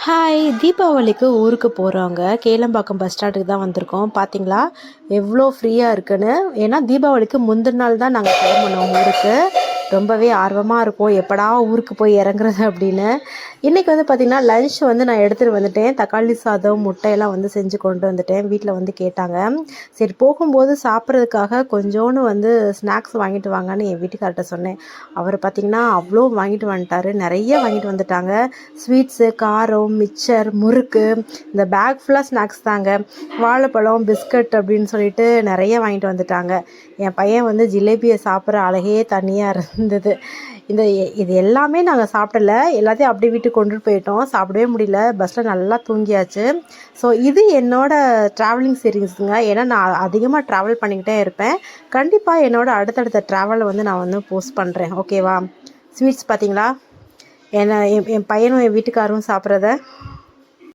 Hi! தீபாவளிக்கு ஊருக்கு போகிறோங்க. கேளம்பாக்கம் பஸ் ஸ்டாண்டுக்கு தான் வந்திருக்கோம். பார்த்தீங்களா, எவ்வளோ ஃப்ரீயாக இருக்குன்னு. ஏன்னா தீபாவளிக்கு முந்தின நாள் தான் நாங்கள் கிளம்புனோம் ஊருக்கு. ரொம்பவே ஆர்வமாக இருக்கும், எப்படா ஊருக்கு போய் இறங்குறது அப்படின்னு. இன்றைக்கி வந்து பார்த்திங்கன்னா, லன்ச் வந்து நான் எடுத்துகிட்டு வந்துட்டேன். தக்காளி சாதம், முட்டையெல்லாம் வந்து செஞ்சு கொண்டு வந்துட்டேன். வீட்டில் வந்து கேட்டாங்க. சரி, போகும்போது சாப்பிட்றதுக்காக கொஞ்சோண்டு வந்து ஸ்நாக்ஸ் வாங்கிட்டு வாங்கன்னு என் வீட்டுக்கார்ட்ட சொன்னேன். அவர் பார்த்திங்கன்னா, அவ்வளோ வாங்கிட்டு வந்துட்டார். நிறைய வாங்கிட்டு வந்துட்டாங்க. ஸ்வீட்ஸு, காரம், மிக்சர், முறுக்கு, இந்த பேக் ஃபுல்லாக ஸ்நாக்ஸ் தாங்க. வாழைப்பழம், பிஸ்கட் அப்படின்னு சொல்லிட்டு நிறைய வாங்கிட்டு வந்துட்டாங்க. என் பையன் வந்து ஜிலேபியை சாப்பிட்ற அழகே தனியாக இருந்தது. இது எல்லாமே நாங்கள் சாப்பிடல, எல்லாத்தையும் அப்படியே வீட்டுக்கு கொண்டுட்டு போயிட்டோம். சாப்பிடவே முடியல, பஸ்ஸில் நல்லா தூங்கியாச்சு. ஸோ இது என்னோடய ட்ராவலிங் சீரீஸுங்க. ஏன்னா நான் அதிகமாக ட்ராவல் பண்ணிக்கிட்டே இருப்பேன். கண்டிப்பாக என்னோடய அடுத்தடுத்த ட்ராவலை வந்து நான் வந்து போஸ்ட் பண்ணுறேன், ஓகேவா? ஸ்வீட்ஸ் பார்த்தீங்களா, என் பையனும் என் வீட்டுக்காரரும் சாப்பிட்றத.